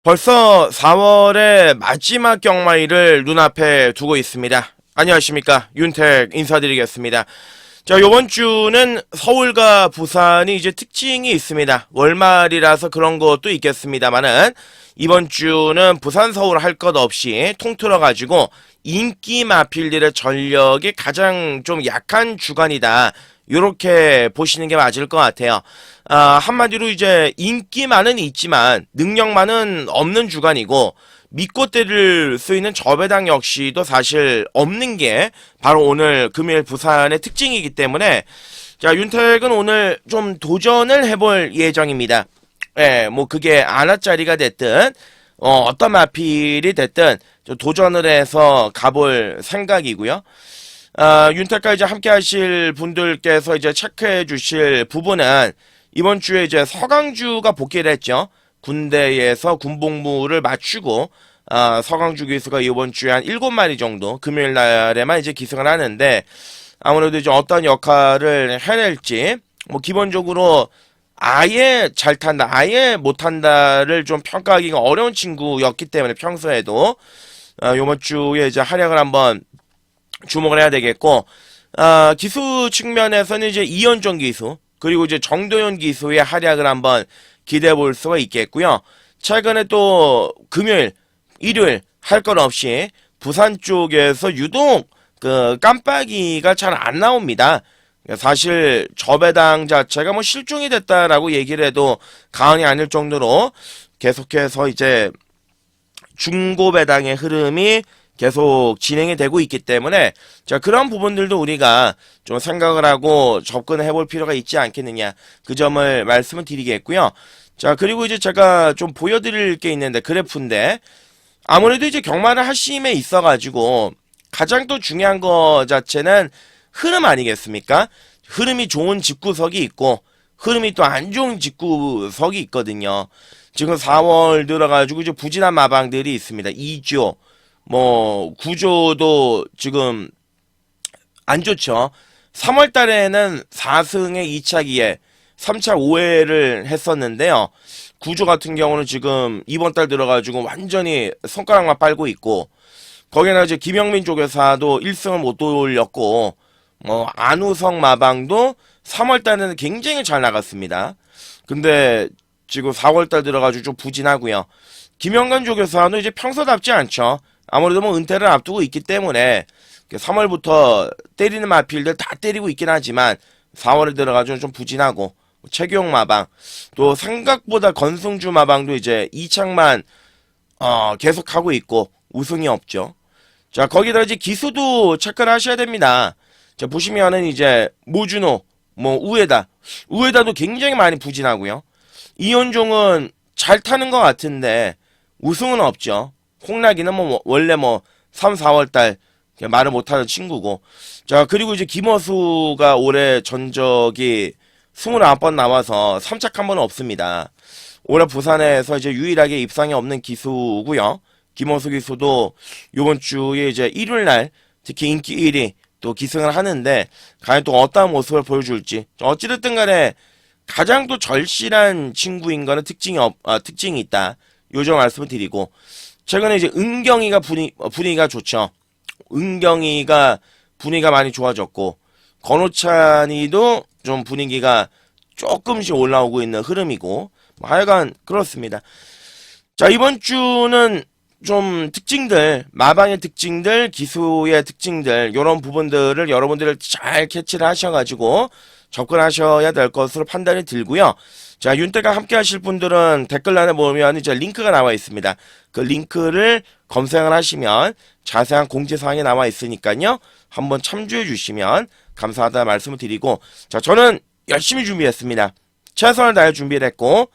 벌써 4월의 마지막 경마일을 눈앞에 두고 있습니다. 안녕하십니까, 윤택 인사드리겠습니다. 자, 요번 주는 서울과 부산이 이제 특징이 있습니다. 월말이라서 그런 것도 있겠습니다만은 이번 주는 부산 서울 할 것 없이 통틀어 가지고 인기 마필들의 전력이 가장 좀 약한 주간이다, 요렇게 보시는 게 맞을 것 같아요. 한마디로 이제 인기만은 있지만 능력만은 없는 주간이고, 믿고 때릴 수 있는 저배당 역시도 사실 없는 게 바로 오늘 금요일 부산의 특징이기 때문에, 자, 윤택은 오늘 좀 도전을 해볼 예정입니다. 예, 뭐 그게 안화짜리가 됐든 어떤 마필이 됐든 도전을 해서 가볼 생각이고요. 윤택과 이제 함께 하실 분들께서 이제 체크해 주실 부분은, 이번 주에 이제 서강주가 복귀를 했죠. 군대에서 군복무를 마치고, 서강주 기수가 이번 주에 한 7마리 정도 금요일 날에만 이제 기승을 하는데, 아무래도 이제 어떤 역할을 해낼지, 뭐 기본적으로 아예 잘 탄다, 아예 못 탄다를 좀 평가하기가 어려운 친구였기 때문에 평소에도 이번 주에 이제 활약을 한번 주목을 해야 되겠고, 기수 측면에서는 이제 이현종 기수, 그리고 이제 정도현 기수의 활약을 한번 기대해 볼 수가 있겠고요. 최근에 또 금요일, 일요일 할 것 없이 부산 쪽에서 유독 그 깜빡이가 잘 안 나옵니다. 사실 저배당 자체가 뭐 실종이 됐다라고 얘기를 해도 과언이 아닐 정도로 계속해서 이제 중고배당의 흐름이 계속 진행이 되고 있기 때문에, 자, 그런 부분들도 우리가 좀 생각을 하고 접근해 볼 필요가 있지 않겠느냐, 그 점을 말씀을 드리겠고요. 자, 그리고 이제 제가 좀 보여드릴 게 있는데, 그래프인데, 아무래도 이제 경마를 하심에 있어가지고 가장 또 중요한 거 자체는 흐름 아니겠습니까? 흐름이 좋은 집구석이 있고 흐름이 또 안 좋은 집구석이 있거든요. 지금 4월 들어가지고 이제 부진한 마방들이 있습니다. 2조, 뭐 9조도 지금 안 좋죠. 3월 달에는 4승에 2차 기회, 3차 5회를 했었는데요. 9조 같은 경우는 지금 이번 달 들어가지고 완전히 손가락만 빨고 있고, 거기나 이제 김영민 쪽에서도 1승을 못 돌렸고, 뭐 안우성 마방도 3월 달에는 굉장히 잘 나갔습니다. 근데 지금 4월 달 들어가지고 좀 부진하고요. 김영관 쪽에서는 이제 평소답지 않죠. 아무래도 뭐 은퇴를 앞두고 있기 때문에 3월부터 때리는 마필들 다 때리고 있긴 하지만 4월에 들어가지고 좀 부진하고, 최규용 마방, 또 생각보다 건승주 마방도 이제 이창만 계속하고 있고 우승이 없죠. 자, 거기다 이제 기수도 체크를 하셔야 됩니다. 자, 보시면은 이제 모준호, 뭐 우에다도 굉장히 많이 부진하고요. 이현종은 잘 타는 것 같은데 우승은 없죠. 홍락이는 뭐 원래 뭐 3, 4월 달 말을 못하는 친구고. 자, 그리고 이제 김어수가 올해 전적이 29번 나와서 3착 한 번은 없습니다. 올해 부산에서 이제 유일하게 입상이 없는 기수고요. 김어수 기수도 이번 주에 이제 일요일 날 특히 인기 1위 또 기승을 하는데, 과연 또 어떠한 모습을 보여줄지. 어찌됐든 간에 가장 또 절실한 친구인 거는 특징이 있다, 요점 말씀을 드리고, 최근에 이제 은경이가 분위기가 좋죠. 은경이가 분위기가 많이 좋아졌고, 권호찬이도 좀 분위기가 조금씩 올라오고 있는 흐름이고, 뭐 하여간 그렇습니다. 자, 이번 주는 좀 특징들, 마방의 특징들, 기수의 특징들, 이런 부분들을 여러분들이 잘 캐치를 하셔가지고 접근하셔야 될 것으로 판단이 들고요. 자, 윤택과 함께 하실 분들은 댓글란에 보면 이제 링크가 나와 있습니다. 그 링크를 검색을 하시면 자세한 공지사항이 나와 있으니까요, 한번 참조해 주시면 감사하다 말씀을 드리고, 자, 저는 열심히 준비했습니다. 최선을 다해 준비를 했고,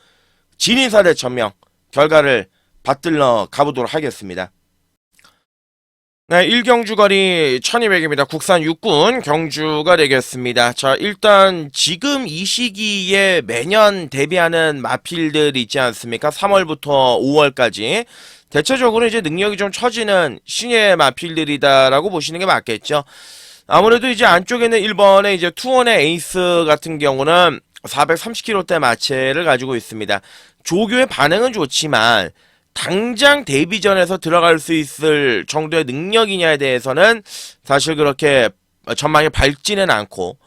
진인사 대천명 결과를 받들러 가보도록 하겠습니다. 네, 1경주 거리 1200입니다. 국산 육군 경주가 되겠습니다. 자, 일단 지금 이 시기에 매년 데뷔하는 마필들 있지 않습니까? 3월부터 5월까지 대체적으로 이제 능력이 좀 처지는 신예 마필들이다라고 보시는 게 맞겠죠. 아무래도 이제 안쪽에는 1번에 이제 투원의 에이스 같은 경우는 430kg대 마체를 가지고 있습니다. 조교의 반응은 좋지만 당장 데뷔전에서 들어갈 수 있을 정도의 능력이냐에 대해서는 사실 그렇게 전망이 밝지는 않고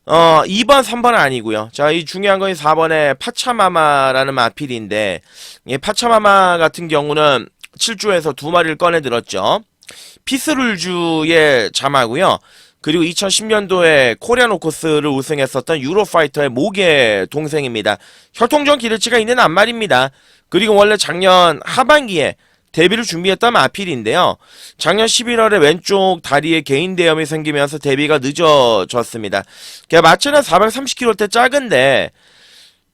2번, 3번은 아니고요. 자, 이 중요한 건 4번의 파차마마라는 마필인데 이 파차마마 같은 경우는 7주에서 2마리를 꺼내 들었죠. 피스룰주의 자마고요. 그리고 2010년도에 코리아노코스를 우승했었던 유로파이터의 모계 동생입니다. 혈통적 기대치가 있는 안말입니다. 그리고 원래 작년 하반기에 데뷔를 준비했던 마필인데요. 작년 11월에 왼쪽 다리에 개인 대염이 생기면서 데뷔가 늦어졌습니다. 마체는 430kg대 작은데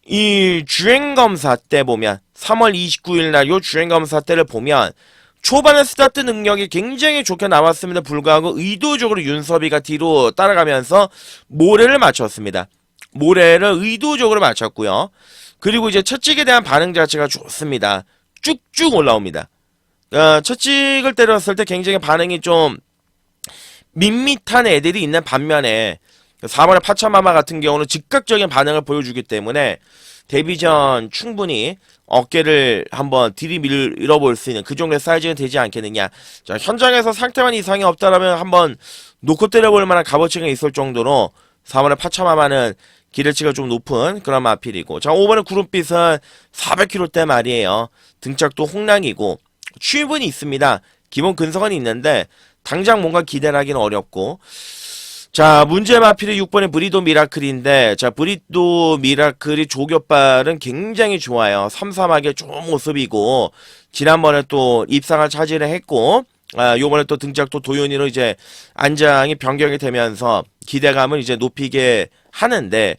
이 주행검사 때 보면 3월 29일 날 요 주행검사 때를 보면 초반에 스타트 능력이 굉장히 좋게 나왔음에도 불구하고 의도적으로 윤섭이가 뒤로 따라가면서 모래를 맞췄습니다. 모래를 의도적으로 맞췄고요. 그리고 이제 첫 찍에 대한 반응 자체가 좋습니다. 쭉쭉 올라옵니다. 첫 찍을 때렸을 때 굉장히 반응이 좀 밋밋한 애들이 있는 반면에 4번의 파차마마 같은 경우는 즉각적인 반응을 보여주기 때문에 데뷔전 충분히 어깨를 한번 들이밀어볼 수 있는 그 정도의 사이즈가 되지 않겠느냐. 자, 현장에서 상태만 이상이 없다라면 한번 놓고 때려볼 만한 값어치가 있을 정도로 4번의 파차마마는 기대치가 좀 높은 그런 마필이고, 자, 5번의 구름빛은 400kg대 말이에요. 등짝도 홍랑이고 취입은 있습니다. 기본 근성은 있는데 당장 뭔가 기대를 하기는 어렵고, 자, 문제 마필이 6번의 브리도 미라클인데, 자, 브리도 미라클이 조교빨은 굉장히 좋아요. 삼삼하게 좋은 모습이고, 지난번에 또 입상을 차지를 했고, 요번에 또 등짝도 도윤이로 이제 안장이 변경이 되면서 기대감을 이제 높이게 하는데,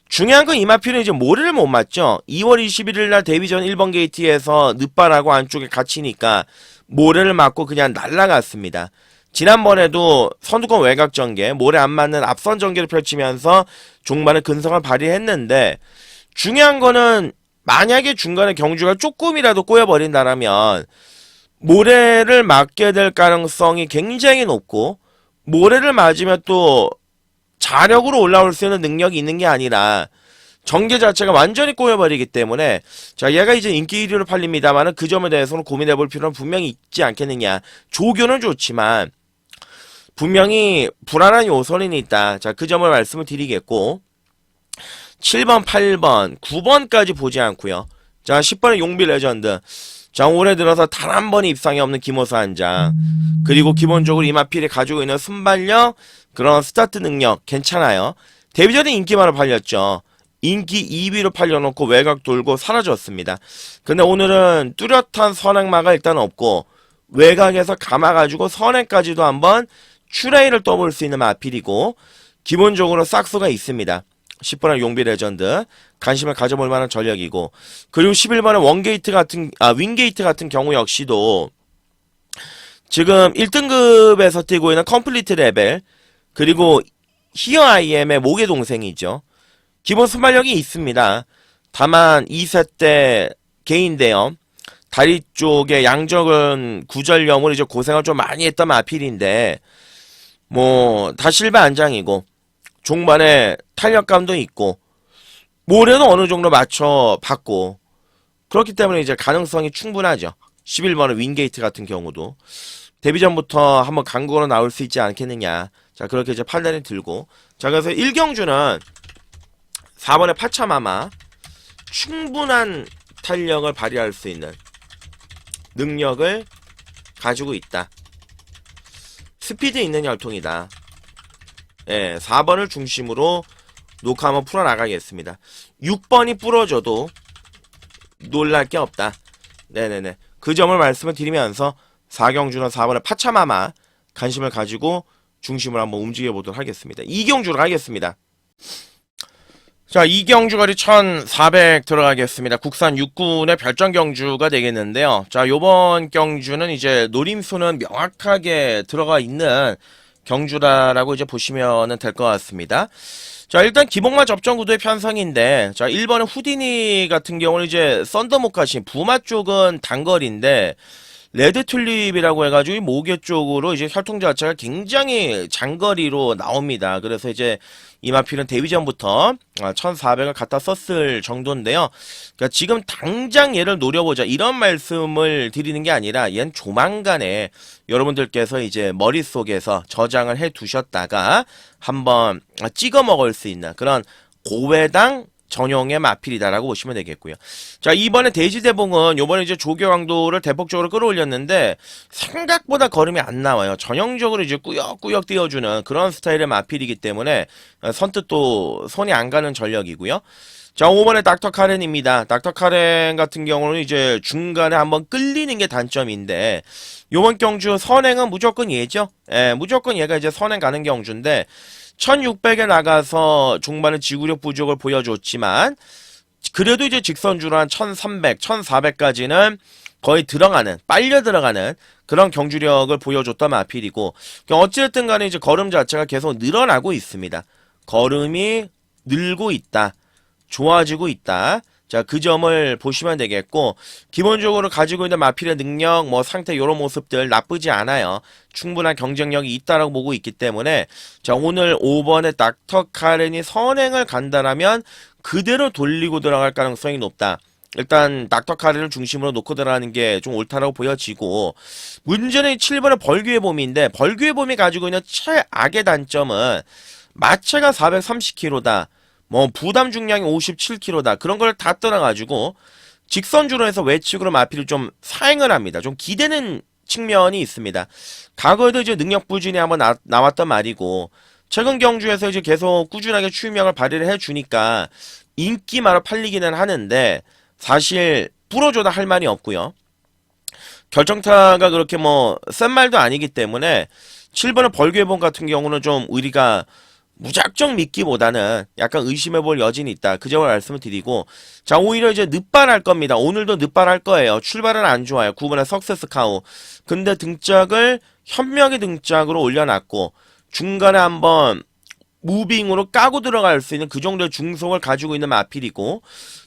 중요한 건 이 마필은 이제 모래를 못 맞죠. 2월 21일 날 데뷔전 1번 게이트에서 늪발하고 안쪽에 갇히니까 모래를 맞고 그냥 날아갔습니다. 지난번에도 선두권 외곽 전개, 모래 안 맞는 앞선 전개를 펼치면서 종반의 근성을 발휘했는데, 중요한 거는 만약에 중간에 경주가 조금이라도 꼬여버린다라면 모래를 맞게 될 가능성이 굉장히 높고, 모래를 맞으면 또 자력으로 올라올 수 있는 능력이 있는 게 아니라 전개 자체가 완전히 꼬여버리기 때문에, 자, 얘가 이제 인기 1위로 팔립니다만은 그 점에 대해서는 고민해볼 필요는 분명히 있지 않겠느냐. 조교는 좋지만 분명히 불안한 요소는 있다. 자, 그 점을 말씀을 드리겠고, 7번, 8번, 9번까지 보지 않고요. 자, 10번의 용비 레전드. 자, 올해 들어서 단 한 번의 입상이 없는 김호수 한 장. 그리고 기본적으로 이마필이 가지고 있는 순발력, 그런 스타트 능력 괜찮아요. 데뷔전에 인기만으로 팔렸죠. 인기 2위로 팔려놓고 외곽 돌고 사라졌습니다. 근데 오늘은 뚜렷한 선행마가 일단 없고 외곽에서 감아가지고 선행까지도 한번 추레이를 떠볼 수 있는 마필이고, 기본적으로 싹수가 있습니다. 10번의 용비 레전드 관심을 가져볼 만한 전력이고, 그리고 11번의 원게이트 같은 윙게이트 같은 경우 역시도 지금 1등급에서 뛰고 있는 컴플리트 레벨, 그리고 히어 아이엠의 모계 동생이죠. 기본 순발력이 있습니다. 다만 2세 때 개인 대염, 다리 쪽에 양적은 구절염으로 이제 고생을 좀 많이 했던 마필인데, 뭐 다실바 안장이고 종반에 탄력감도 있고 모래도 어느 정도 맞춰 봤고, 그렇기 때문에 이제 가능성이 충분하죠. 11번의 윙게이트 같은 경우도 데뷔전부터 한번 강국으로 나올 수 있지 않겠느냐. 자, 그렇게 이제 판단이 들고, 자, 그래서 1경주는 4번의 파차마마 충분한 탄력을 발휘할 수 있는 능력을 가지고 있다. 스피드 있는 혈통이다. 예, 4번을 중심으로 녹화 한번 풀어나가겠습니다. 6번이 부러져도 놀랄 게 없다. 네네네. 그 점을 말씀을 드리면서 4경주는 4번의 파차마마 관심을 가지고 중심을 한번 움직여보도록 하겠습니다. 2경주로 가겠습니다. 자, 2경주거리 1400 들어가겠습니다. 국산 육군의 별장 경주가 되겠는데요. 자, 요번 경주는 이제 노림수는 명확하게 들어가 있는 경주다라고 이제 보시면 될 것 같습니다. 자, 일단 기복마 접전 구도의 편성인데, 자, 1번의 후디니 같은 경우는 이제 썬더목카신 부마 쪽은 단거리인데 레드 튤립이라고 해가지고 이 모계 쪽으로 이제 혈통 자체가 굉장히 장거리로 나옵니다. 그래서 이제 이 마필은 데뷔전부터 1400을 갖다 썼을 정도인데요. 그러니까 지금 당장 얘를 노려보자 이런 말씀을 드리는 게 아니라 얘는 조만간에 여러분들께서 이제 머릿속에서 저장을 해 두셨다가 한번 찍어 먹을 수 있는 그런 고배당 전용의 마필이다라고 보시면 되겠고요. 자, 이번에 돼지대봉은 요번에 이제 조교 강도를 대폭적으로 끌어올렸는데 생각보다 걸음이 안 나와요. 전형적으로 이제 꾸역꾸역 띄워주는 그런 스타일의 마필이기 때문에 선뜻 또 손이 안 가는 전력이고요. 자, 5번에 닥터 카렌입니다. 닥터 카렌 같은 경우는 이제 중간에 한번 끌리는 게 단점인데 요번 경주 선행은 무조건 얘죠. 예, 무조건 얘가 이제 선행 가는 경주인데 1600에 나가서 중반에 지구력 부족을 보여줬지만 그래도 이제 직선주로 한 1300, 1400까지는 거의 들어가는, 빨려 들어가는 그런 경주력을 보여줬던 마필이고 어찌됐든 간에 이제 걸음 자체가 계속 늘어나고 있습니다. 걸음이 늘고 있다. 좋아지고 있다. 자, 그 점을 보시면 되겠고 기본적으로 가지고 있는 마필의 능력, 뭐 상태 요런 모습들 나쁘지 않아요. 충분한 경쟁력이 있다라고 보고 있기 때문에 자, 오늘 5번에 닥터 카렌이 선행을 간다라면 그대로 돌리고 들어갈 가능성이 높다. 일단 닥터 카렌을 중심으로 놓고 들어가는 게 좀 옳다라고 보여지고 문제는 7번의 벌규의 봄인데 벌규의 봄이 가지고 있는 최악의 단점은 마체가 430kg다. 뭐 부담 중량이 57kg다. 그런 걸 다 떠나가지고 직선주로 해서 외측으로 마필을 좀 사행을 합니다. 좀 기대는 측면이 있습니다. 과거에도 이제 능력 부진이 한번 나왔던 말이고 최근 경주에서 이제 계속 꾸준하게 추임력을 발휘를 해주니까 인기마로 팔리기는 하는데 사실 뿌려줘도 할 말이 없고요. 결정타가 그렇게 뭐 센 말도 아니기 때문에 7번의 벌교해본 같은 경우는 좀 우리가 무작정 믿기보다는 약간 의심해볼 여진이 있다. 그 점을 말씀을 드리고 자, 오히려 이제 늦발할 겁니다. 오늘도 늦발할 거예요. 출발은 안 좋아요. 9번의 석세스 카우. 근데 등짝을 현명히 등짝으로 올려놨고 중간에 한번 무빙으로 까고 들어갈 수 있는 그 정도의 중속을 가지고 있는 마필이고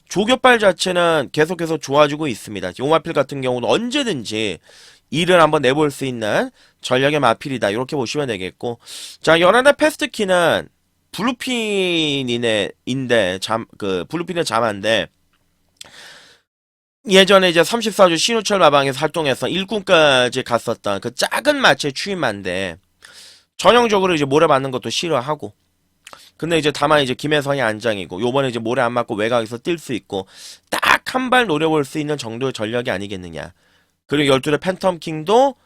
조교발 자체는 계속해서 좋아지고 있습니다. 요 마필 같은 경우는 언제든지 일을 한번 내볼 수 있는 전략의 마필이다. 이렇게 보시면 되겠고 자, 11의 패스트키는 블루핀인데 블루핀의 자마인데 예전에 이제 34주 신우철 마방에서 활동해서 1군까지 갔었던 그 작은 마체 추임마인데 전형적으로 이제 모래 맞는 것도 싫어하고 근데 이제 다만 이제 김혜선이 안장이고 요번에 이제 모래 안 맞고 외곽에서 뛸 수 있고 딱 한 발 노려볼 수 있는 정도의 전력이 아니겠느냐. 그리고 12의 팬텀킹도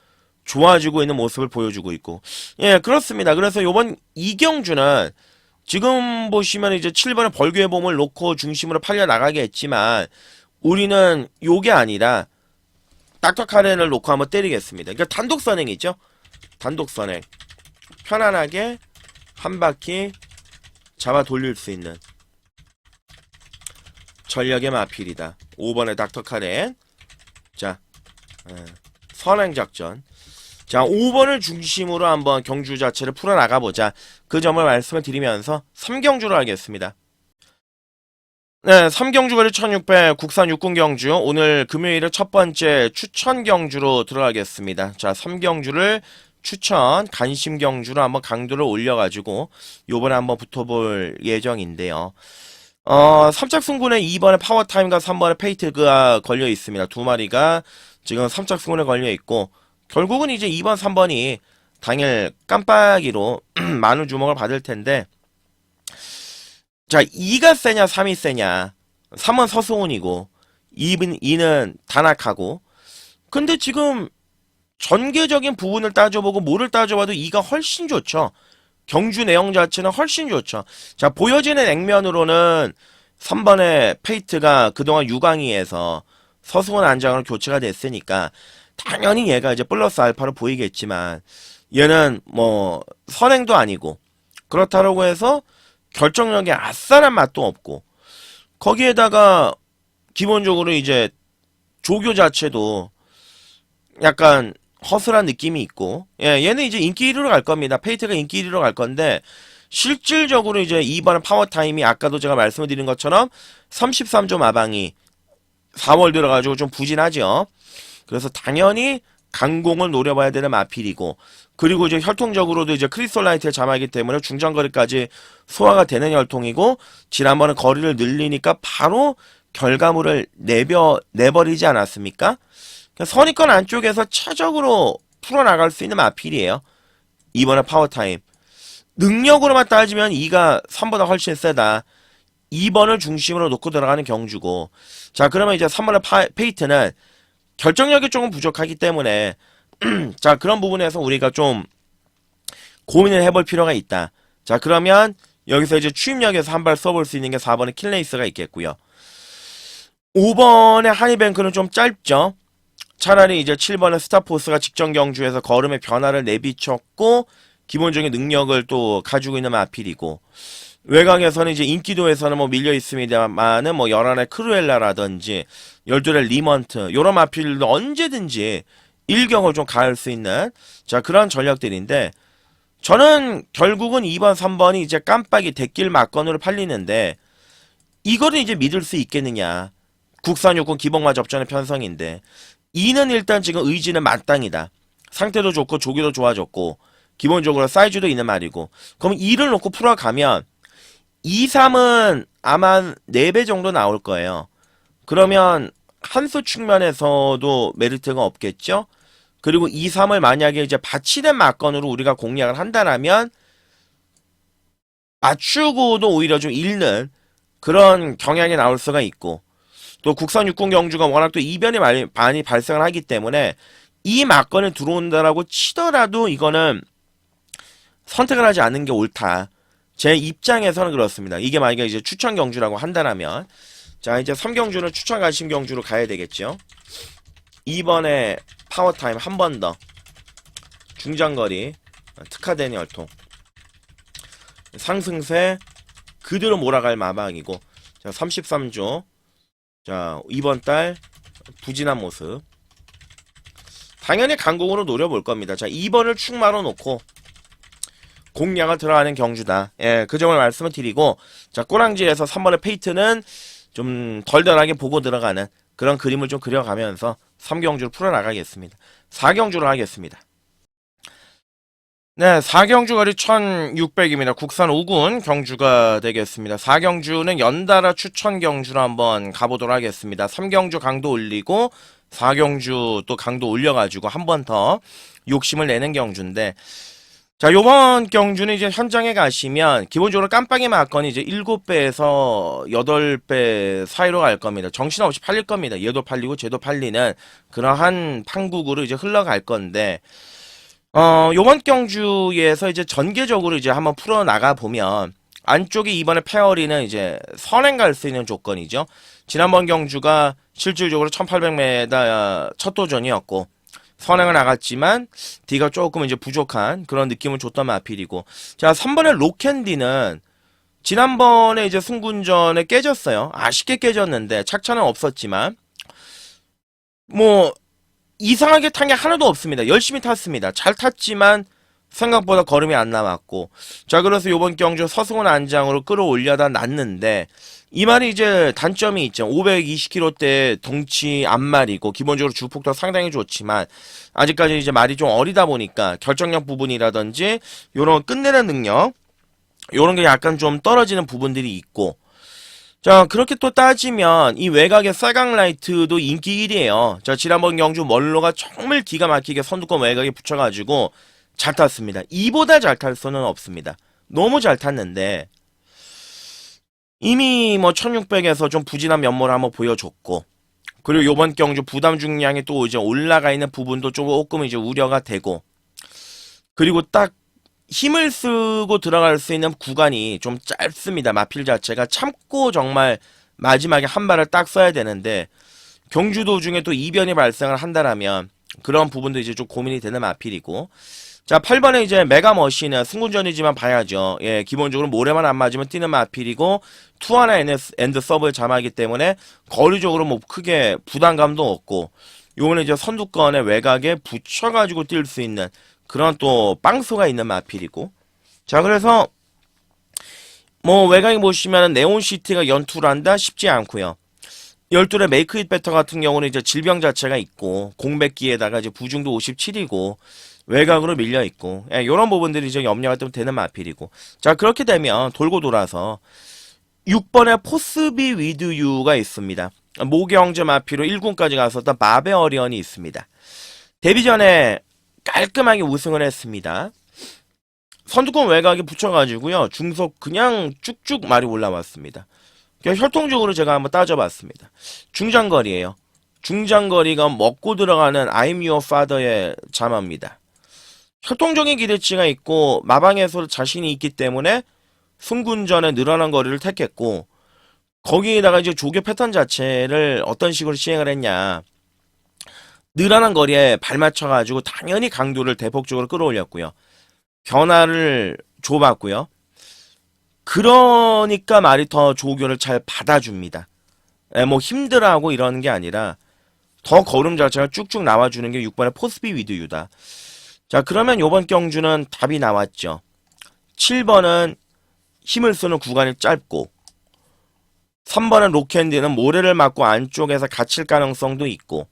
좋아지고 있는 모습을 보여주고 있고 예, 그렇습니다. 그래서 요번 이경주는 지금 보시면 이제 7번의 벌교의 봄을 놓고 중심으로 팔려 나가게 했지만 우리는 요게 아니라 닥터 카렌을 놓고 한번 때리겠습니다. 그러니까 단독 선행이죠. 단독 선행. 편안하게 한 바퀴 잡아 돌릴 수 있는 전략의 마필이다. 5번의 닥터 카렌. 자, 선행작전. 자, 5번을 중심으로 한번 경주 자체를 풀어나가보자. 그 점을 말씀을 드리면서 3경주로 하겠습니다. 네, 3경주 거리 1600 국산 육군 경주. 오늘 금요일에 첫 번째 추천 경주로 들어가겠습니다. 자, 3경주를 추천, 간심 경주로 한번 강도를 올려가지고 요번에 한번 붙어볼 예정인데요. 3착승군에 2번에 파워타임과 3번에 페이트가 걸려 있습니다. 두 마리가 지금 3착승군에 걸려 있고 결국은 이제 2번, 3번이 당일 깜빡이로 많은 주목을 받을 텐데 자, 2가 세냐 3이 세냐. 3은 서승훈이고 2는 단학하고 근데 지금 전개적인 부분을 따져보고 뭐를 따져봐도 2가 훨씬 좋죠. 경주 내용 자체는 훨씬 좋죠. 자, 보여지는 액면으로는 3번의 페이트가 그동안 유광희에서 서승훈 안장으로 교체가 됐으니까 당연히 얘가 이제 플러스 알파로 보이겠지만 얘는 뭐 선행도 아니고 그렇다라고 해서 결정력에 아싸란 맛도 없고 거기에다가 기본적으로 이제 조교 자체도 약간 허술한 느낌이 있고 예, 얘는 이제 인기 1위로 갈 겁니다. 페이트가 인기 1위로 갈 건데 실질적으로 이제 2번은 파워타임이 아까도 제가 말씀을 드린 것처럼 33조 마방이 4월 들어가지고 좀 부진하죠. 그래서 당연히 강공을 노려봐야 되는 마필이고, 그리고 이제 혈통적으로도 이제 크리스톨라이트의 자마이기 때문에 중장거리까지 소화가 되는 혈통이고, 지난번에 거리를 늘리니까 바로 결과물을 내버리지 않았습니까? 그러니까 선입권 안쪽에서 최적으로 풀어나갈 수 있는 마필이에요. 이번에 파워타임. 능력으로만 따지면 2가 3보다 훨씬 세다. 2번을 중심으로 놓고 들어가는 경주고, 자 그러면 이제 3번의 페이트는 결정력이 조금 부족하기 때문에 자 그런 부분에서 우리가 좀 고민을 해볼 필요가 있다. 자 그러면 여기서 이제 추임력에서 한 발 써볼 수 있는 게 4번의 킬레이스가 있겠고요. 5번의 하니뱅크는 좀 짧죠. 차라리 이제 7번의 스타포스가 직전 경주에서 걸음의 변화를 내비쳤고 기본적인 능력을 또 가지고 있는 마필이고, 외곽에서는 이제 인기도에서는 뭐 밀려 있습니다만은 뭐 11의 크루엘라라든지 12의 리먼트 요런 마필도 언제든지 일격을 좀 가할 수 있는 자 그런 전략들인데, 저는 결국은 2번 3번이 이제 깜빡이 대길 막건으로 팔리는데 이거를 이제 믿을 수 있겠느냐. 국산 육군 기복마 접전의 편성인데 2는 일단 지금 의지는 만땅이다. 상태도 좋고 조기도 좋아졌고 기본적으로 사이즈도 있는 말이고, 그럼 2를 놓고 풀어가면 2, 3은 아마 4배 정도 나올 거예요. 그러면 한수 측면에서도 메리트가 없겠죠? 그리고 2, 3을 만약에 이제 받치된 막건으로 우리가 공략을 한다라면 맞추고도 오히려 좀 잃는 그런 경향이 나올 수가 있고, 또 국산 육군 경주가 워낙 또 이변이 많이 발생을 하기 때문에 이 막건을 들어온다라고 치더라도 이거는 선택을 하지 않는 게 옳다. 제 입장에서는 그렇습니다. 이게 만약에 이제 추천 경주라고 한다면, 자 이제 3경주는 추천 관심 경주로 가야 되겠죠. 2번에 파워타임 한 번 더 중장거리 특화된 혈통 상승세 그대로 몰아갈 마방이고, 자 33조 자 이번 달 부진한 모습 당연히 강공으로 노려볼 겁니다. 자 2번을 축마로 놓고 공략을 들어가는 경주다. 예, 그 점을 말씀을 드리고, 자 꼬랑지에서 3번의 페이트는 좀 덜덜하게 보고 들어가는 그런 그림을 좀 그려가면서 3경주를 풀어나가겠습니다. 4경주로 하겠습니다. 네, 4경주 거리 1600입니다. 국산 5군 경주가 되겠습니다. 4경주는 연달아 추천 경주로 한번 가보도록 하겠습니다. 3경주 강도 올리고 4경주 또 강도 올려가지고 한 번 더 욕심을 내는 경주인데, 자 요번 경주는 이제 현장에 가시면 기본적으로 깜빡이 막건이 이제 7배에서 8배 사이로 갈 겁니다. 정신없이 팔릴 겁니다. 얘도 팔리고 쟤도 팔리는 그러한 판국으로 이제 흘러갈 건데, 요번 경주에서 이제 전개적으로 이제 한번 풀어나가 보면 안쪽에 이번에 페어리는 이제 선행 갈 수 있는 조건이죠. 지난번 경주가 실질적으로 1800m 첫 도전이었고 선행을 나갔지만 D가 조금 이제 부족한 그런 느낌을 줬던 마필이고, 자 3번의 로캔디는 지난번에 이제 승군전에 깨졌어요. 아쉽게 깨졌는데 착차는 없었지만 뭐 이상하게 탄 게 하나도 없습니다. 열심히 탔습니다. 잘 탔지만 생각보다 걸음이 안 남았고, 자 그래서 요번 경주 서승훈 안장으로 끌어올려다 놨는데, 이 말이 이제 단점이 있죠. 520kg대 덩치 앞말이고 기본적으로 주폭도 상당히 좋지만 아직까지 이제 말이 좀 어리다 보니까 결정력 부분이라든지 요런 끝내는 능력 요런 게 약간 좀 떨어지는 부분들이 있고, 자 그렇게 또 따지면 이 외곽의 쌀강라이트도 인기 1위에요. 자 지난번 경주 멀로가 정말 기가 막히게 선두권 외곽에 붙여가지고 잘 탔습니다. 이보다 잘 탈 수는 없습니다. 너무 잘 탔는데 이미 뭐 1600에서 좀 부진한 면모를 한번 보여줬고, 그리고 요번 경주 부담 중량이 또 이제 올라가 있는 부분도 조금 이제 우려가 되고, 그리고 딱 힘을 쓰고 들어갈 수 있는 구간이 좀 짧습니다. 마필 자체가 참고 정말 마지막에 한 발을 딱 써야 되는데 경주 도중에 또 이변이 발생을 한다라면 그런 부분도 이제 좀 고민이 되는 마필이고, 자 8번에 이제 메가머신은 승군전이지만 봐야죠. 예, 기본적으로 모래만 안 맞으면 뛰는 마필이고 투하나 엔드 서브를 자마하기 때문에 거리적으로 뭐 크게 부담감도 없고, 요번에 이제 선두권의 외곽에 붙여가지고 뛸 수 있는 그런 또 빵수가 있는 마필이고, 자 그래서 뭐 외곽에 보시면 네온시티가 연투를 한다 쉽지 않고요. 12의 메이크 잇 베터 같은 경우는 이제 질병 자체가 있고 공백기에다가 이제 부중도 57이고 외곽으로 밀려 있고 이런 부분들이 이제 염려가 좀 되는 마필이고 자 그렇게 되면 돌고 돌아서 6번에 포스비 위드 유가 있습니다. 모경제 마필로 1군까지 갔었던 마베 어리언이 있습니다. 데뷔 전에 깔끔하게 우승을 했습니다. 선두권 외곽에 붙여가지고요. 중속 그냥 쭉쭉 말이 올라왔습니다. 그냥 혈통적으로 제가 한번 따져봤습니다. 중장거리예요. 중장거리가 먹고 들어가는 I'm your father의 자마입니다. 혈통적인 기대치가 있고 마방에서 자신이 있기 때문에 승군전에 늘어난 거리를 택했고 거기에다가 이제 조교 패턴 자체를 어떤 식으로 시행을 했냐 늘어난 거리에 발맞춰가지고 당연히 강도를 대폭적으로 끌어올렸고요. 변화를 줘봤고요. 그러니까 말이 더 조교를 잘 받아줍니다. 뭐 힘들어하고 이러는 게 아니라 더 걸음 자체가 쭉쭉 나와주는 게 6번의 포스비 위드 유다. 자 그러면 요번 경주는 답이 나왔죠. 7번은 힘을 쓰는 구간이 짧고 3번은 로캔디는 모래를 맞고 안쪽에서 갇힐 가능성도 있고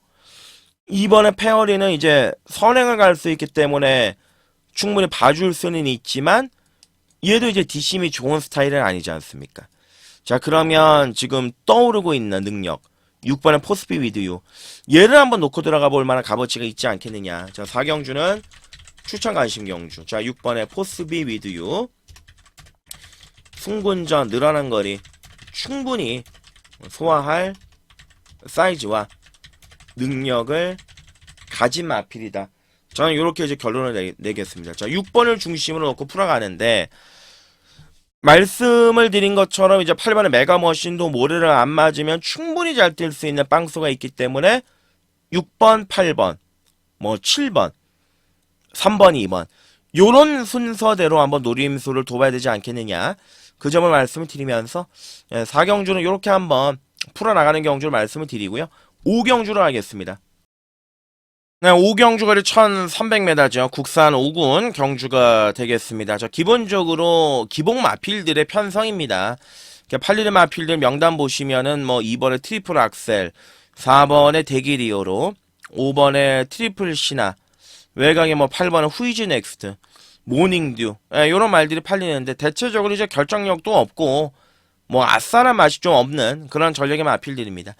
2번의 페어리는 이제 선행을 갈 수 있기 때문에 충분히 봐줄 수는 있지만 얘도 이제 뒷심이 좋은 스타일은 아니지 않습니까? 자 그러면 지금 떠오르고 있는 능력 6번의 포스피 위드유 얘를 한번 놓고 들어가 볼 만한 값어치가 있지 않겠느냐. 자 4경주는 추천 관심 경주. 자 6번의 포스비 위드유 승군전 늘어난 거리 충분히 소화할 사이즈와 능력을 가진 마필이다. 저는 이렇게 이제 결론을 내겠습니다. 자, 6번을 중심으로 놓고 풀어가는데 말씀을 드린 것처럼 이제 8번의 메가머신도 모래를 안 맞으면 충분히 잘 뛸 수 있는 빵수가 있기 때문에 6번, 8번, 뭐 7번, 3번, 2번 요런 순서대로 한번 노림수를 둬봐야 되지 않겠느냐. 그 점을 말씀을 드리면서 4경주는 이렇게 한번 풀어나가는 경주를 말씀을 드리고요. 5경주로 하겠습니다. 네, 5경주 거리 1300m죠. 국산 5군 경주가 되겠습니다. 자, 기본적으로 기본 마필들의 편성입니다. 팔리는 마필들 명단 보시면은 뭐 2번에 트리플 악셀, 4번에 대기리오로, 5번에 트리플 시나, 외곽에 뭐 8번은 후이즈 넥스트, 모닝듀, 요런 말들이 팔리는데 대체적으로 이제 결정력도 없고 뭐 아싸란 맛이 좀 없는 그런 전력의 마필들입니다.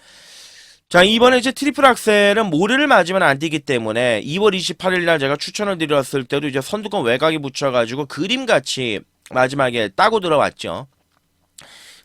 자, 이번에 이제 트리플 악셀은 모래를 맞으면 안 되기 때문에 2월 28일 날 제가 추천을 드렸을 때도 이제 선두권 외곽에 붙여가지고 그림같이 마지막에 따고 들어왔죠.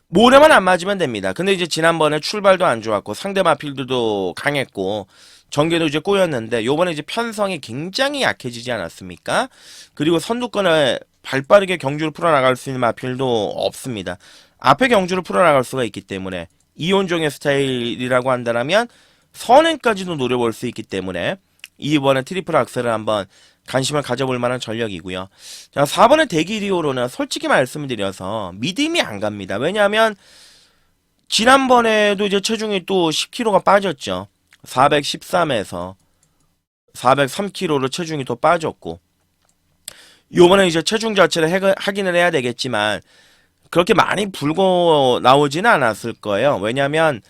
모래만 안 맞으면 됩니다. 근데 이제 지난번에 출발도 안 좋았고 상대 마필들도 강했고 전개도 이제 꼬였는데 요번에 이제 편성이 굉장히 약해지지 않았습니까? 그리고 선두권에 발빠르게 경주를 풀어나갈 수 있는 마필도 없습니다. 앞에 경주를 풀어나갈 수가 있기 때문에 이온종의 스타일이라고 한다면 선행까지도 노려볼 수 있기 때문에 이번에 트리플 악셀을 한번 관심을 가져볼 만한 전력이고요. 자, 4번의 대기리오로는 솔직히 말씀을 드려서 믿음이 안 갑니다. 왜냐하면 지난번에도 이제 체중이 또 10kg가 빠졌죠. 413에서 403kg로 체중이 또 빠졌고 요번에 이제 체중 자체를 확인을 해야 되겠지만 그렇게 많이 불고 나오지는 않았을 거예요. 왜냐면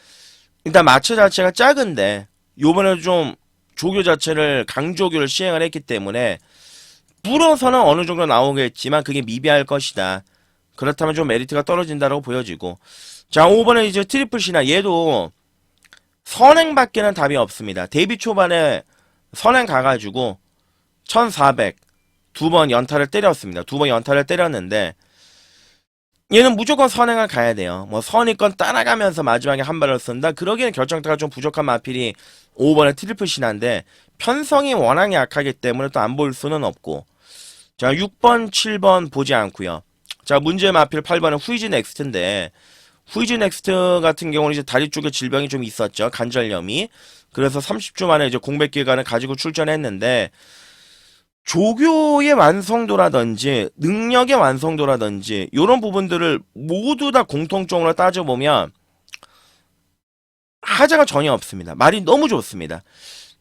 일단 마체 자체가 작은데 요번에 좀 조교 자체를 강조교를 시행을 했기 때문에 불어서는 어느 정도 나오겠지만 그게 미비할 것이다. 그렇다면 좀 메리트가 떨어진다고 보여지고 자 5번에 이제 트리플 시나 얘도 선행밖에는 답이 없습니다. 데뷔 초반에 선행 가가지고 1400 두 번 연타를 때렸습니다. 두 번 연타를 때렸는데 얘는 무조건 선행을 가야 돼요. 뭐 선의권 따라가면서 마지막에 한 발을 쓴다? 그러기에는 결정타가 좀 부족한 마필이 5번의 트리플 신한데 편성이 워낙 약하기 때문에 또 안 볼 수는 없고 자 6번, 7번 보지 않고요. 자 문제 마필 8번은 후이즈 넥스트인데 후이즈 넥스트 같은 경우는 이제 다리 쪽에 질병이 좀 있었죠. 관절염이. 그래서 30주 만에 이제 공백기간을 가지고 출전했는데 조교의 완성도라든지 능력의 완성도라든지 이런 부분들을 모두 다 공통적으로 따져보면 하자가 전혀 없습니다. 말이 너무 좋습니다.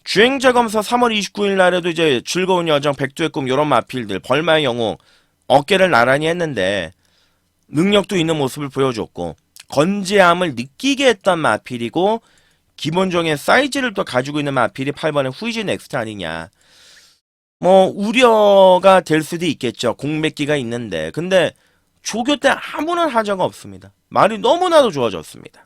주행자 검사 3월 29일 날에도 이제 즐거운 여정, 백두의 꿈 이런 마필들, 벌마의 영웅 어깨를 나란히 했는데 능력도 있는 모습을 보여줬고 건재함을 느끼게 했던 마필이고 기본적인 사이즈를 또 가지고 있는 마필이 8번의 후이즈 넥스트 아니냐. 뭐 우려가 될 수도 있겠죠. 공백기가 있는데. 근데 조교 때 아무런 하자가 없습니다. 말이 너무나도 좋아졌습니다.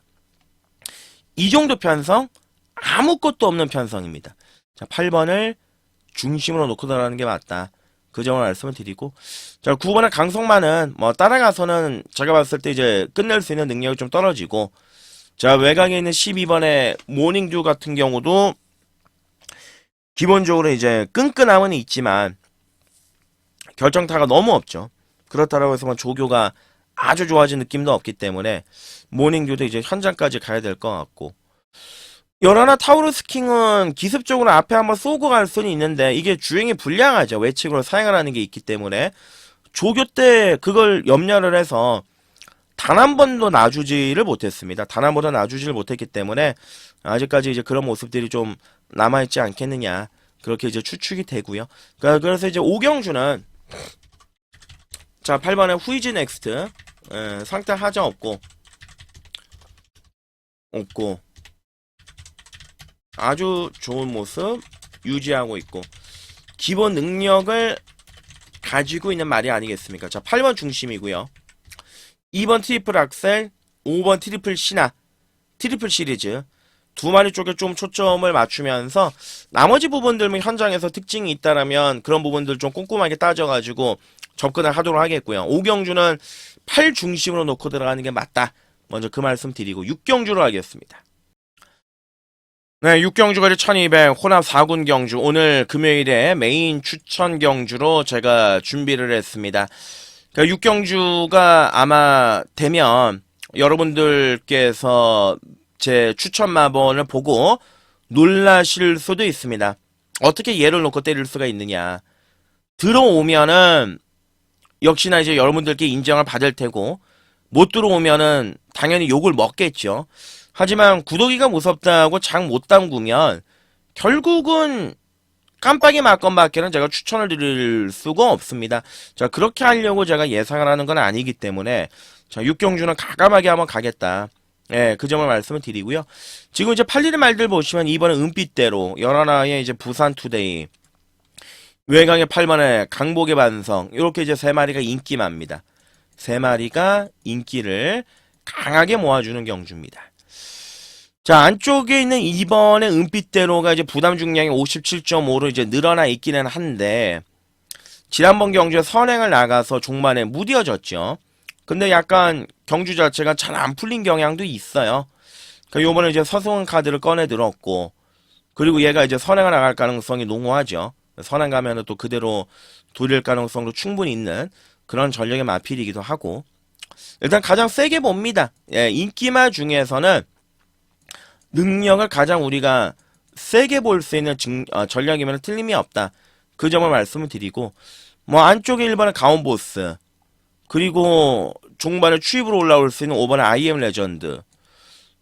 이 정도 편성 아무것도 없는 편성입니다. 자, 8번을 중심으로 놓고 들어가는 게 맞다. 그 점을 말씀을 드리고, 자, 9번의 강성만은 뭐 따라가서는 제가 봤을 때 이제 끝낼 수 있는 능력이 좀 떨어지고, 자, 외곽에 있는 12번의 모닝듀 같은 경우도 기본적으로 이제 끈끈함은 있지만 결정타가 너무 없죠. 그렇다고 해서 뭐 조교가 아주 좋아진 느낌도 없기 때문에 모닝듀도 이제 현장까지 가야 될 것 같고, 열하나 타우루스 킹은 기습적으로 앞에 한번 쏘고 갈 수는 있는데 이게 주행이 불량하죠. 외측으로 사용을 하는 게 있기 때문에 조교 때 그걸 염려를 해서 단 한 번도 놔주지를 못했습니다. 단 한 번도 놔주지를 못했기 때문에 아직까지 이제 그런 모습들이 좀 남아있지 않겠느냐, 그렇게 이제 추측이 되고요. 그래서 이제 오경주는 자, 8번의 후이즈 넥스트, 상태 하자 없고 아주 좋은 모습 유지하고 있고 기본 능력을 가지고 있는 말이 아니겠습니까? 자, 8번 중심이고요. 2번 트리플 악셀, 5번 트리플 신화, 트리플 시리즈 두 마리 쪽에 좀 초점을 맞추면서 나머지 부분들은 현장에서 특징이 있다라면 그런 부분들 좀 꼼꼼하게 따져가지고 접근을 하도록 하겠고요. 오경주는 8 중심으로 놓고 들어가는 게 맞다. 먼저 그 말씀 드리고 6경주로 하겠습니다. 네, 6경주가 1200 혼합 4군 경주, 오늘 금요일에 메인 추천 경주로 제가 준비를 했습니다. 그러니까 6경주가 아마 되면 여러분들께서 제 추천 마번을 보고 놀라실 수도 있습니다. 어떻게 얘를 놓고 때릴 수가 있느냐. 들어오면은 역시나 이제 여러분들께 인정을 받을 테고, 못 들어오면은 당연히 욕을 먹겠죠. 하지만 구더기가 무섭다고 장 못 담그면 결국은 깜빡이 맞건밖에는 제가 추천을 드릴 수가 없습니다. 자, 그렇게 하려고 제가 예상을 하는 건 아니기 때문에 자, 6경주는 가감하게 한번 가겠다. 예, 그 점을 말씀을 드리고요. 지금 이제 팔리는 말들 보시면 이번에 은빛대로, 열하나의 이제 부산 투데이, 외곽의 8번의 강복의 반성, 이렇게 이제 세 마리가 인기만입니다. 세 마리가 인기를 강하게 모아주는 경주입니다. 자, 안쪽에 있는 2번의 은빛대로가 이제 부담 중량이 57.5로 이제 늘어나 있기는 한데, 지난번 경주에 선행을 나가서 종반에 무뎌졌죠. 근데 약간 경주 자체가 잘 안 풀린 경향도 있어요. 그러니까 요번에 이제 서승원 카드를 꺼내 들었고, 그리고 얘가 이제 선행을 나갈 가능성이 농후하죠. 선행 가면은 또 그대로 돌릴 가능성도 충분히 있는 그런 전력의 마필이기도 하고, 일단 가장 세게 봅니다. 예, 인기마 중에서는 능력을 가장 우리가 세게 볼 수 있는 전략이면 틀림이 없다. 그 점을 말씀을 드리고, 뭐 안쪽에 1번의 가온보스, 그리고 종반에 추입으로 올라올 수 있는 5번의 IM 레전드,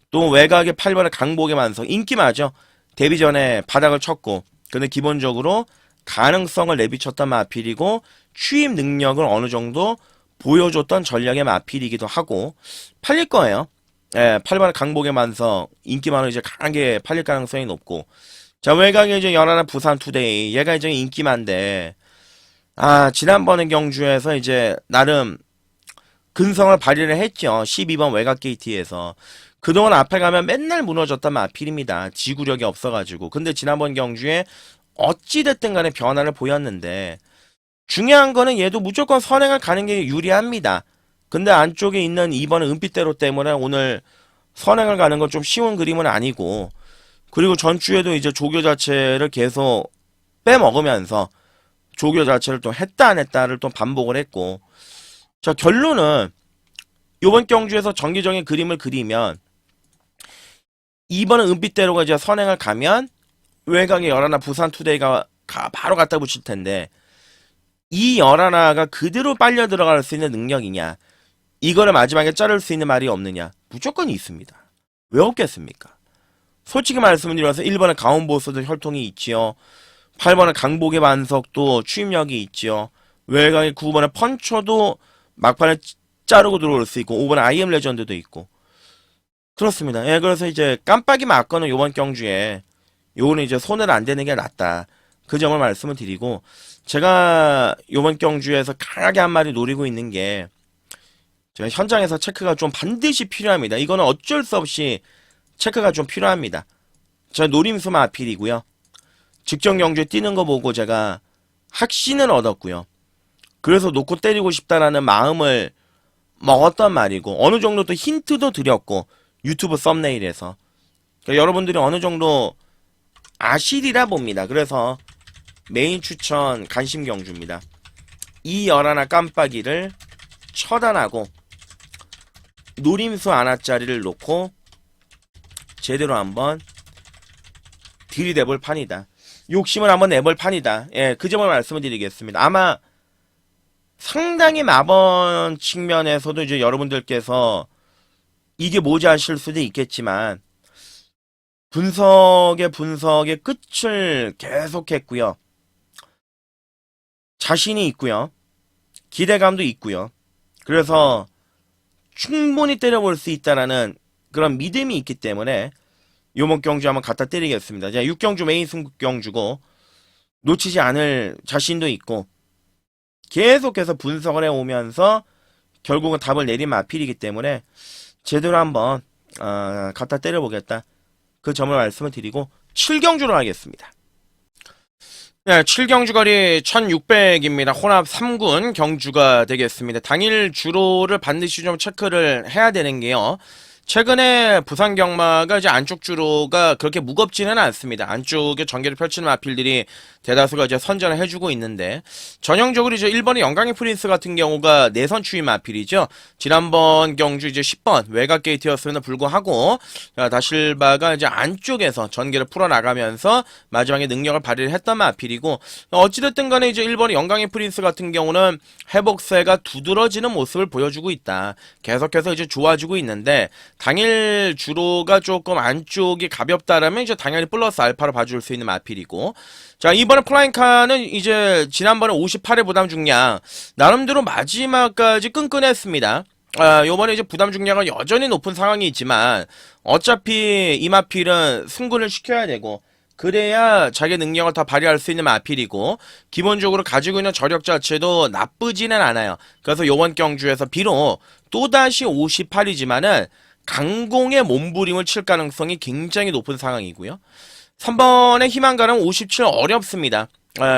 또 외곽에 8번의 강복의 만성, 인기마죠. 데뷔 전에 바닥을 쳤고, 근데 기본적으로 가능성을 내비쳤던 마필이고 추입 능력을 어느 정도 보여줬던 전략의 마필이기도 하고 팔릴 거예요. 예, 8번의 강복의 만성, 인기만은 이제 강하게 팔릴 가능성이 높고, 자, 외곽에 이제 연하나 부산 투데이, 얘가 이제 인기만데, 지난번에 경주에서 이제 나름 근성을 발휘를 했죠. 12번 외곽 게이트에서. 그동안 앞에 가면 맨날 무너졌던 마필입니다. 지구력이 없어가지고. 근데 지난번 경주에 어찌됐든 간에 변화를 보였는데, 중요한 거는 얘도 무조건 선행을 가는 게 유리합니다. 근데 안쪽에 있는 2번의 은빛대로 때문에 오늘 선행을 가는 건 좀 쉬운 그림은 아니고, 그리고 전주에도 이제 조교 자체를 계속 빼먹으면서 조교 자체를 또 했다 안 했다를 또 반복을 했고, 자, 결론은 이번 경주에서 정기적인 그림을 그리면 2번은 은빛대로가 이제 선행을 가면 외곽에 열하나 부산 투데이가 바로 갖다 붙일 텐데, 이 열하나가 그대로 빨려 들어갈 수 있는 능력이냐, 이거를 마지막에 자를 수 있는 말이 없느냐? 무조건 있습니다. 왜 없겠습니까? 솔직히 말씀드려서 1번의 가온보스도 혈통이 있지요. 8번의 강복의 반석도 추임력이 있지요. 외곽에 9번의 펀쳐도 막판에 자르고 들어올 수 있고, 5번의 IM 레전드도 있고, 그렇습니다. 예, 그래서 이제 깜빡이 맞고는 요번 경주에 요거는 이제 손을 안 대는 게 낫다. 그 점을 말씀을 드리고, 제가 요번 경주에서 강하게 한 마리 노리고 있는 게, 제가 현장에서 체크가 좀 반드시 필요합니다. 이거는 어쩔 수 없이 체크가 좀 필요합니다. 저 노림수 마필이고요. 직전 경주에 뛰는 거 보고 제가 확신은 얻었고요. 그래서 놓고 때리고 싶다라는 마음을 먹었단 말이고, 어느 정도 또 힌트도 드렸고, 유튜브 썸네일에서. 그러니까 여러분들이 어느 정도 아시리라 봅니다. 그래서 메인 추천 간심 경주입니다. 이 열하나 깜빡이를 처단하고 노림수 하나짜리를 놓고 제대로 한번 들이대볼 판이다. 욕심을 한번 내볼 판이다. 예, 그 점을 말씀을 드리겠습니다. 아마 상당히 마번 측면에서도 이제 여러분들께서 이게 뭐지 하실 수도 있겠지만 분석의 끝을 계속했고요. 자신이 있고요. 기대감도 있고요. 그래서 충분히 때려볼 수 있다라는 그런 믿음이 있기 때문에 요번 경주 한번 갖다 때리겠습니다. 6경주 메인 승국 경주고 놓치지 않을 자신도 있고 계속해서 분석을 해오면서 결국은 답을 내린 마필이기 때문에 제대로 한번 갖다 때려보겠다. 그 점을 말씀을 드리고 7경주로 하겠습니다. 네, 7경주 거리 1600입니다. 혼합 3군 경주가 되겠습니다. 당일 주로를 반드시 좀 체크를 해야 되는 게요. 최근에 부산 경마가 이제 안쪽 주로가 그렇게 무겁지는 않습니다. 안쪽에 전개를 펼치는 마필들이 대다수가 이제 선전을 해주고 있는데, 전형적으로 이제 1번의 영광의 프린스 같은 경우가 내선 추임 마필이죠. 지난번 경주 이제 10번 외곽 게이트였음에도 불구하고, 다실바가 이제 안쪽에서 전개를 풀어나가면서 마지막에 능력을 발휘를 했던 마필이고, 어찌됐든 간에 이제 1번의 영광의 프린스 같은 경우는 회복세가 두드러지는 모습을 보여주고 있다. 계속해서 이제 좋아지고 있는데, 당일 주로가 조금 안쪽이 가볍다라면 이제 당연히 플러스 알파로 봐줄 수 있는 마필이고, 자, 이번에 플라잉카는 이제 지난번에 58회 부담 중량 나름대로 마지막까지 끈끈했습니다. 요번에 이제 부담 중량은 여전히 높은 상황이 있지만 어차피 이 마필은 승군을 시켜야 되고 그래야 자기 능력을 다 발휘할 수 있는 마필이고 기본적으로 가지고 있는 저력 자체도 나쁘지는 않아요. 그래서 요번 경주에서 비록 또다시 58이지만은 강공의 몸부림을 칠 가능성이 굉장히 높은 상황이고요. 3번의 희망가는 57 어렵습니다.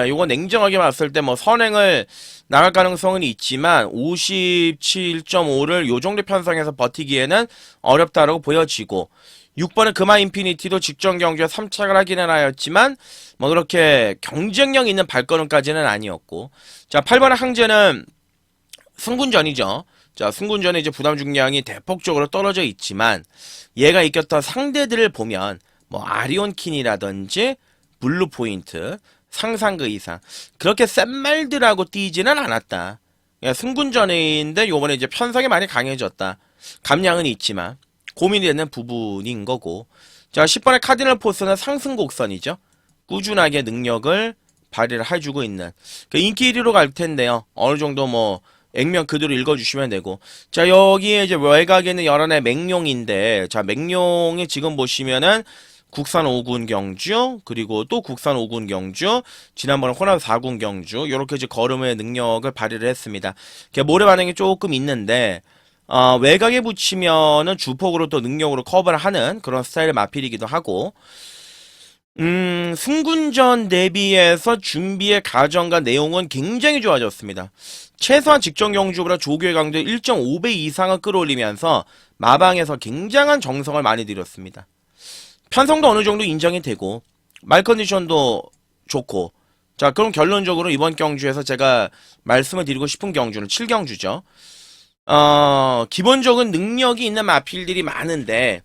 요거 냉정하게 봤을 때 뭐 선행을 나갈 가능성은 있지만 57.5를 요 정도 편성해서 버티기에는 어렵다라고 보여지고 6번의 금화 인피니티도 직전 경주에 3착을 하기는 하였지만 뭐 그렇게 경쟁력 있는 발걸음까지는 아니었고, 자 8번의 항제는 승군전이죠. 자 승군전에 이제 부담 중량이 대폭적으로 떨어져 있지만 얘가 이겼던 상대들을 보면 뭐 아리온킨이라든지 블루포인트 상상 그 이상 그렇게 센 말들하고 뛰지는 않았다. 승군전인데 요번에 이제 편성이 많이 강해졌다. 감량은 있지만 고민이 되는 부분인 거고, 자 10번의 카디널 포스는 상승 곡선이죠. 꾸준하게 능력을 발휘를 해주고 있는 그 인기 1위로 갈 텐데요. 어느 정도 뭐 액면 그대로 읽어주시면 되고, 자 여기에 이제 외곽에는 열한의 맹룡인데, 자 맹룡이 지금 보시면은 국산 5군 경주, 그리고 또 국산 5군 경주, 지난번에 호남 4군 경주, 요렇게 이제 걸음의 능력을 발휘를 했습니다. 모래 반응이 조금 있는데, 외곽에 붙이면은 주폭으로 또 능력으로 커버를 하는 그런 스타일의 마필이기도 하고, 승군전 대비해서 준비의 과정과 내용은 굉장히 좋아졌습니다. 최소한 직전 경주보다 조교의 강도 1.5배 이상을 끌어올리면서 마방에서 굉장한 정성을 많이 들였습니다. 편성도 어느 정도 인정이 되고 말 컨디션도 좋고, 자 그럼 결론적으로 이번 경주에서 제가 말씀을 드리고 싶은 경주는 7경주죠. 기본적인 능력이 있는 마필들이 많은데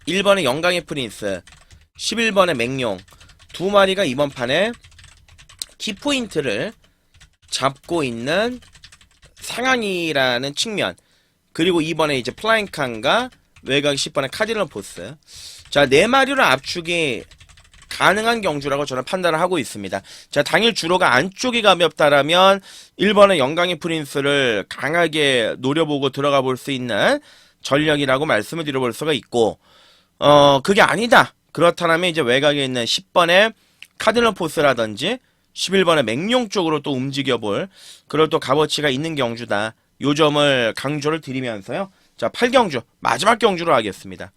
1번의 영광의 프린스, 11번의 맹룡 두 마리가 이번 판에 키포인트를 잡고 있는 상황이라는 측면, 그리고 이번에 이제 플라잉칸과 외곽 10번의 카디널 포스, 자, 4마리로 압축이 가능한 경주라고 저는 판단을 하고 있습니다. 자, 당일 주로가 안쪽이 가볍다라면 1번의 영광의 프린스를 강하게 노려보고 들어가 볼 수 있는 전력이라고 말씀을 드려볼 수가 있고, 그게 아니다. 그렇다면 이제 외곽에 있는 10번의 카디널 포스라든지 11번의 맹룡 쪽으로 또 움직여볼 그럴 또 값어치가 있는 경주다. 요 점을 강조를 드리면서요. 자, 8경주 마지막 경주로 하겠습니다.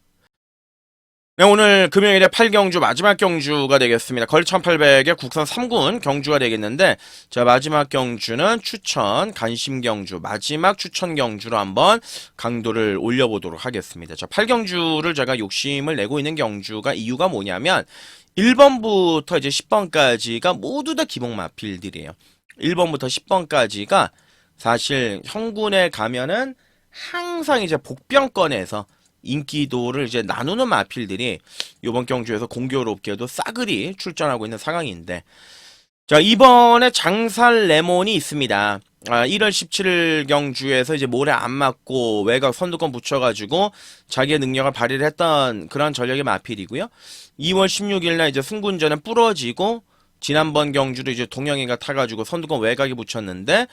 네, 오늘 금요일에 8경주 마지막 경주가 되겠습니다. 걸 1800의 국선 3군 경주가 되겠는데, 자, 마지막 경주는 추천 간심 경주, 마지막 추천 경주로 한번 강도를 올려보도록 하겠습니다. 자, 8경주를 제가 욕심을 내고 있는 경주가 이유가 뭐냐면 1번부터 이제 10번까지가 모두 다 기복 마필들이에요. 1번부터 10번까지가 사실 형군에 가면은 항상 이제 복병권에서 인기도를 이제 나누는 마필들이 이번 경주에서 공교롭게도 싸그리 출전하고 있는 상황인데, 자, 이번에 장살 레몬이 있습니다. 1월 17일 경주에서 이제 모래 안 맞고 외곽 선두권 붙여가지고 자기의 능력을 발휘를 했던 그런 전력의 마필이고요. 2월 16일날 이제 승군전에 부러지고 지난번 경주도 이제 동영이가 타가지고 선두권 외곽에 붙였는데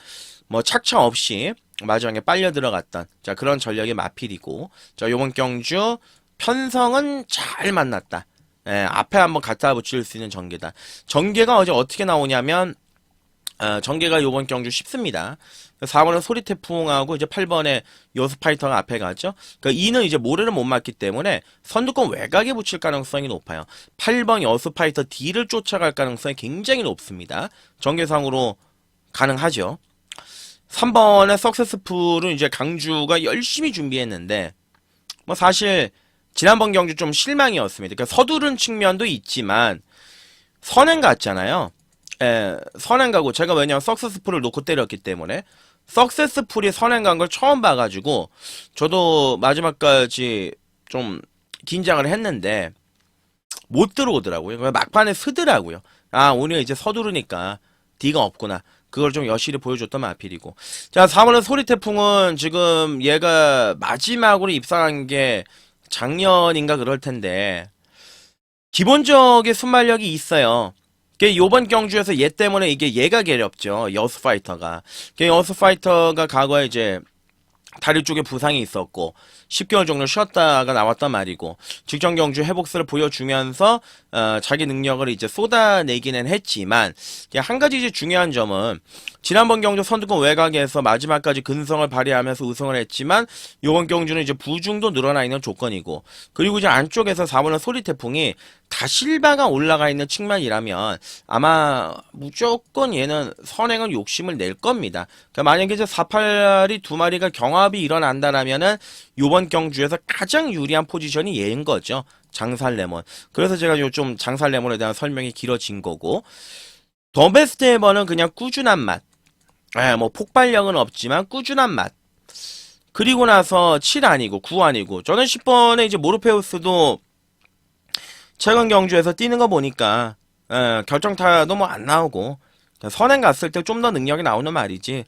뭐 착차 없이 마지막에 빨려 들어갔던 자 그런 전력의 마필이고, 자 요번 경주 편성은 잘 만났다. 예, 앞에 한번 갖다 붙일 수 있는 전개다. 전개가 어제 어떻게 나오냐면 전개가 요번 경주 쉽습니다. 4번은 소리태풍하고 이제 8번에 여수파이터가 앞에 가죠. 그러니까 2는 이제 모래를 못 맞기 때문에 선두권 외곽에 붙일 가능성이 높아요. 8번 여수파이터 D를 쫓아갈 가능성이 굉장히 높습니다. 전개상으로 가능하죠. 3번의 석세스풀은 이제 강주가 열심히 준비했는데 뭐 사실 지난번 경주 좀 실망이었습니다. 그러니까 서두른 측면도 있지만 선행 갔잖아요. 예, 선행 가고 제가 왜냐면 석세스풀을 놓고 때렸기 때문에 석세스풀이 선행 간 걸 처음 봐가지고 저도 마지막까지 좀 긴장을 했는데 못 들어오더라고요. 막판에 쓰더라고요. 아 오늘 이제 서두르니까 D가 없구나. 그걸 좀 여실히 보여줬던 마필이고, 자 4번의 소리태풍은 지금 얘가 마지막으로 입상한 게 작년인가 그럴 텐데 기본적인 순발력이 있어요. 요번 경주에서 얘 때문에 이게 얘가 괴롭죠. 여수파이터가. 여수파이터가 과거에 이제 다리 쪽에 부상이 있었고 10개월 정도 쉬었다가 나왔단 말이고, 직전 경주 회복세를 보여주면서 자기 능력을 이제 쏟아내기는 했지만 한 가지 이제 중요한 점은 지난번 경주 선두권 외곽에서 마지막까지 근성을 발휘하면서 우승을 했지만 이번 경주는 이제 부중도 늘어나 있는 조건이고, 그리고 이제 안쪽에서 4번의 소리태풍이 다실바가 올라가 있는 측면이라면 아마 무조건 얘는 선행은 욕심을 낼 겁니다. 그러니까 만약에 이제 48이 두 마리가 경합이 일어난다라면은 요번 경주에서 가장 유리한 포지션이 얘인 거죠. 장살레몬. 그래서 제가 좀 장살레몬에 대한 설명이 길어진 거고, 더 베스트 에버는 그냥 꾸준한 맛. 뭐 폭발력은 없지만 꾸준한 맛. 그리고 나서 7 아니고 9 아니고, 저는 10번에 이제 모르페우스도 최근 경주에서 뛰는 거 보니까 결정타도 뭐 안 나오고 선행 갔을 때 좀 더 능력이 나오는 말이지,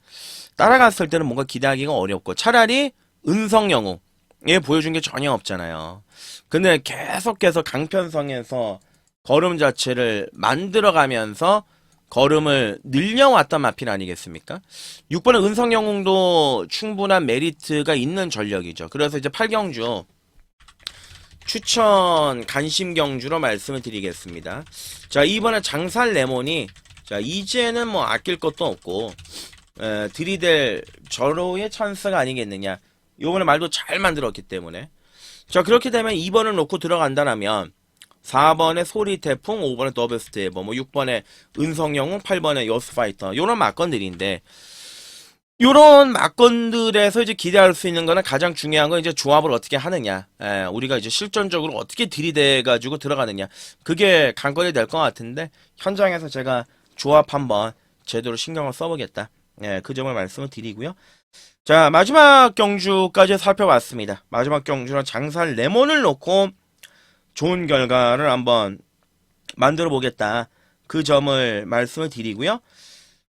따라갔을 때는 뭔가 기대하기가 어렵고 차라리 은성영웅 얘 보여준 게 전혀 없잖아요. 근데 계속해서 강편성에서 걸음 자체를 만들어가면서 걸음을 늘려왔던 마필 아니겠습니까? 6번의 은성영웅도 충분한 메리트가 있는 전력이죠. 그래서 이제 8경주 추천 간심 경주로 말씀을 드리겠습니다. 자, 이번에 장살 레몬이 자 이제는 뭐 아낄 것도 없고 들이댈 절호의 찬스가 아니겠느냐. 요번에 말도 잘 만들었기 때문에, 자 그렇게 되면 2번을 놓고 들어간다면 4번의 소리태풍, 5번의 더베스트 에버, 뭐 6번의 은성영웅, 8번의 여수파이터 요런 막건들인데, 요런 막건들에서 이제 기대할 수 있는 거는 가장 중요한 건 이제 조합을 어떻게 하느냐. 우리가 이제 실전적으로 어떻게 들이대가지고 들어가느냐. 그게 관건이 될 것 같은데, 현장에서 제가 조합 한번 제대로 신경을 써보겠다. 그 점을 말씀을 드리고요. 자, 마지막 경주까지 살펴봤습니다. 마지막 경주는 장살 레몬을 놓고 좋은 결과를 한번 만들어 보겠다. 그 점을 말씀을 드리고요.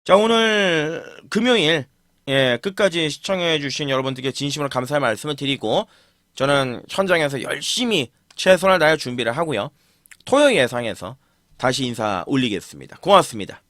자, 오늘 금요일 끝까지 시청해주신 여러분들께 진심으로 감사의 말씀을 드리고, 저는 현장에서 열심히 최선을 다해 준비를 하고요. 토요 예상에서 다시 인사 올리겠습니다. 고맙습니다.